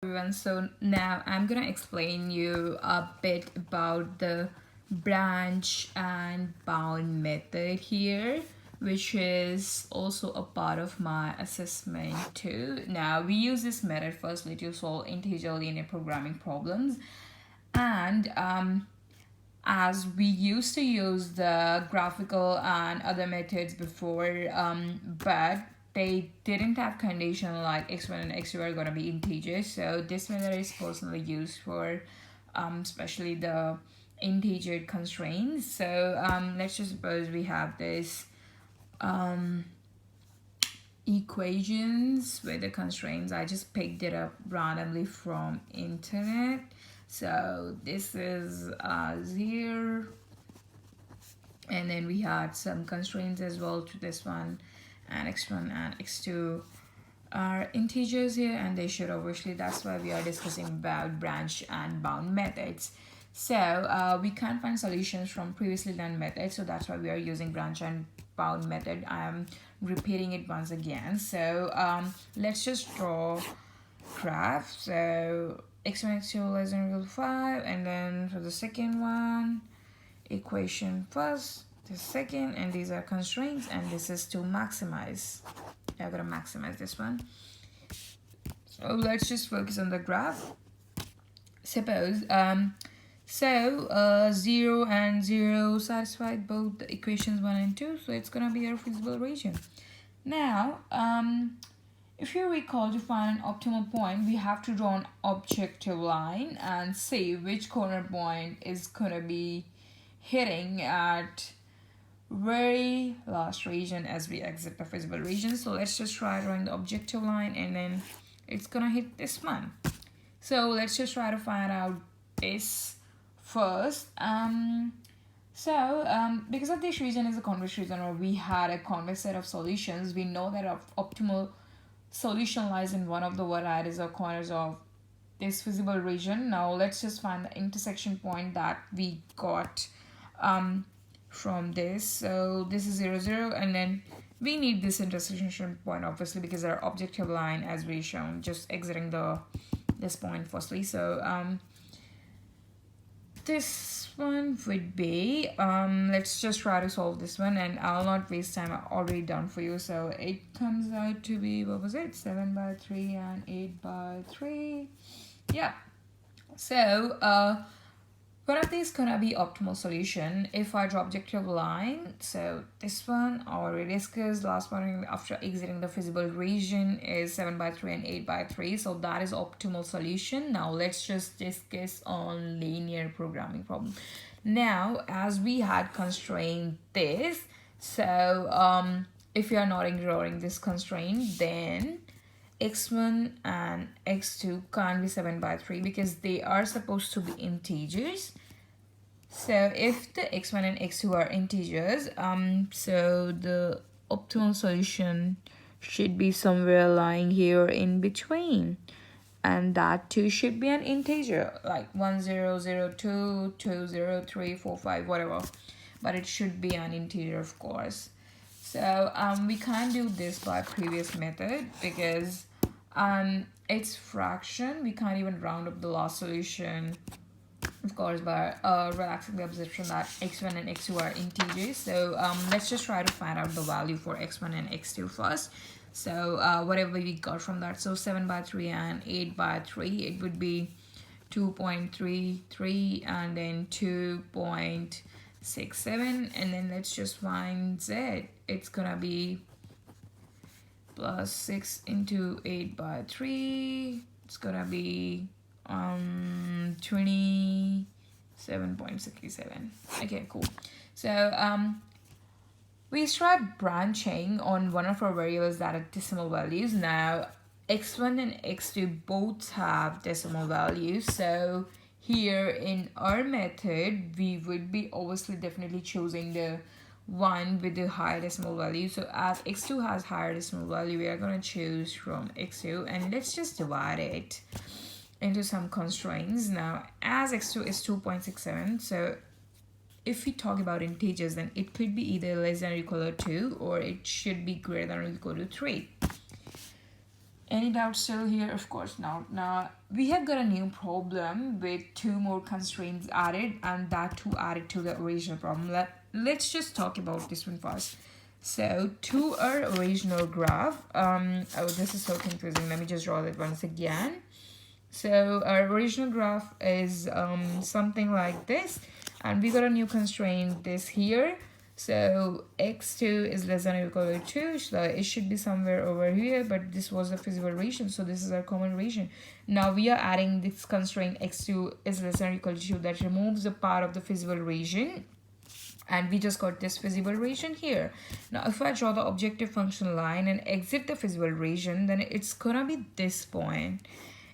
everyone. So now I'm gonna explain you a bit about the branch and bound method here, which is also a part of my assessment too. Now we use this method firstly to solve integer linear programming problems, and as we used to use the graphical and other methods before, but they didn't have condition like x1 and x2 are going to be integers. So this method is personally used for especially the integer constraints. So let's just suppose we have this equations with the constraints. I just picked it up randomly from internet. So this is 0, and then we had some constraints as well to this one, and x1 and x2 are integers here, and they should obviously, that's why we are discussing about branch and bound methods. So we can't find solutions from previously learned methods, so that's why we are using branch and bound method. I am repeating it once again. So let's just draw graph. So x1 x2 less than or equal to 5, and then for the second one, equation first, the second, and these are constraints, and this is to maximize. I'm gonna maximize this one. So let's just focus on the graph. Suppose 0 and 0 satisfied both the equations 1 and 2, so it's gonna be our feasible region. Now if you recall, to find an optimal point, we have to draw an objective line and see which corner point is gonna be hitting at very last region as we exit the feasible region. So let's just try drawing the objective line, and then it's gonna hit this one. So let's just try to find out this first. Because of this region is a convex region, or we had a convex set of solutions, we know that our optimal solution lies in one of the varieties or corners of this feasible region. Now let's just find the intersection point that we got from this. So this is 0 0, and then we need this intersection point obviously because our objective line, as we shown, just exiting this point firstly. So this one would be let's just try to solve this one, and I'll not waste time. I've already done for you. So it comes out to be, what was it, 7 by 3 and 8 by 3. Yeah. So one of these gonna be optimal solution if I draw objective line. So this one already discussed. Last one after exiting the feasible region is 7 by 3 and 8 by 3. So that is optimal solution. Now let's just discuss on linear programming problem. Now as we had constrained this, so if you are not ignoring this constraint, then x1 and x2 can't be 7 by 3 because they are supposed to be integers. So if the x1 and x2 are integers, so the optimal solution should be somewhere lying here in between, and that too should be an integer, like 1 0 0 2 2 0 3 4 5, whatever, but it should be an integer, of course. So we can't do this by previous method because it's fraction. We can't even round up the last solution, of course, by relaxing the assumption that x1 and x2 are integers. So let's just try to find out the value for x1 and x2 first. So whatever we got from that, so 7 by 3 and 8 by 3, it would be 2.33 and then 2.67, and then let's just find z. It's gonna be plus 6 into 8 by 3. It's gonna be 27.67. Okay, cool. So we start branching on one of our variables that are decimal values. Now x1 and x2 both have decimal values, so here in our method we would be obviously definitely choosing the one with the higher decimal value. So as x2 has higher decimal value, we are going to choose from x2, and let's just divide it into some constraints. Now as x2 is 2.67, so if we talk about integers, then it could be either less than or equal to 2, or it should be greater than or equal to 3. Any doubts still here? Of course not. Now we have got a new problem with two more constraints added, and that too added to the original problem. Let's just talk about this one first. So to our original graph, oh, this is so confusing. Let me just draw that once again. So our original graph is something like this, and we got a new constraint this here. So x2 is less than or equal to 2, so it should be somewhere over here, but this was the feasible region, so this is our common region. Now we are adding this constraint x2 is less than or equal to 2 that removes the part of the feasible region, and we just got this feasible region here. Now if I draw the objective function line and exit the feasible region, then it's gonna be this point.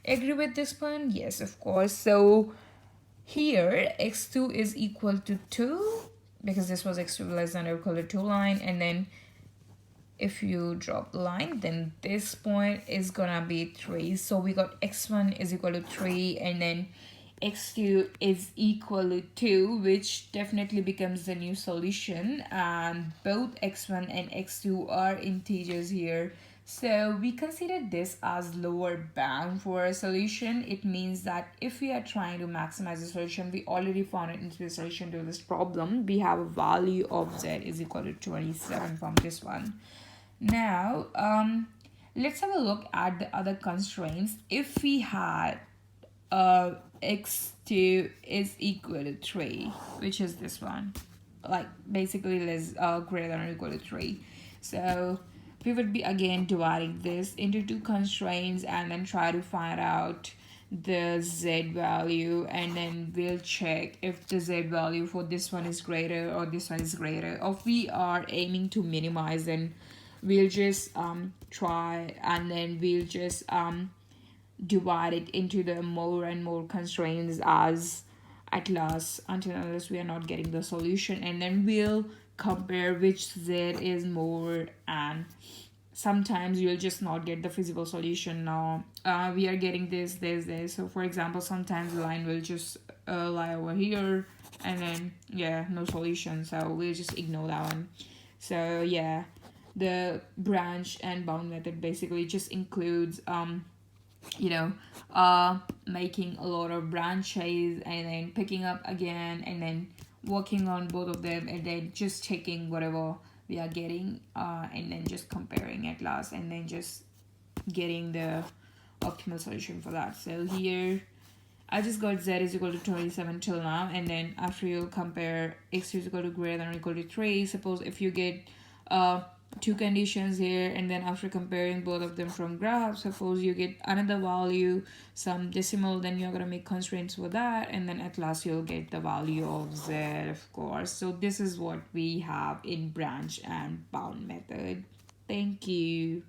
Agree with this point? Yes, of course. So here x2 is equal to 2 because this was x2 less than or equal to 2 line, and then if you drop the line, then this point is gonna be 3. So we got x1 is equal to 3, and then x2 is equal to 2, which definitely becomes the new solution, and both x1 and x2 are integers here. So we consider this as lower bound for a solution. It means that if we are trying to maximize the solution, we already found it into the solution to this problem. We have a value of z is equal to 27 from this one. Now, let's have a look at the other constraints. If we had x2 is equal to 3, which is this one, like basically less greater than or equal to 3. So we would be again dividing this into two constraints and then try to find out the z value, and then we'll check if the z value for this one is greater or this one is greater. If we are aiming to minimize, then we'll just try, and then we'll just divide it into the more and more constraints as at last, until unless we are not getting the solution, and then we'll compare which z is more, and sometimes you'll just not get the feasible solution. Now we are getting this. So for example, sometimes the line will just lie over here, and then yeah, no solution, so we'll just ignore that one. So yeah, the branch and bound method basically just includes making a lot of branches and then picking up again and then working on both of them, and then just checking whatever we are getting, and then just comparing at last, and then just getting the optimal solution for that. So here I just got z is equal to 27 till now, and then after you compare x is equal to greater than or equal to 3, suppose if you get two conditions here, and then after comparing both of them from graph, suppose you get another value, some decimal, then you're gonna make constraints for that, and then at last you'll get the value of z, of course. So this is what we have in branch and bound method. Thank you.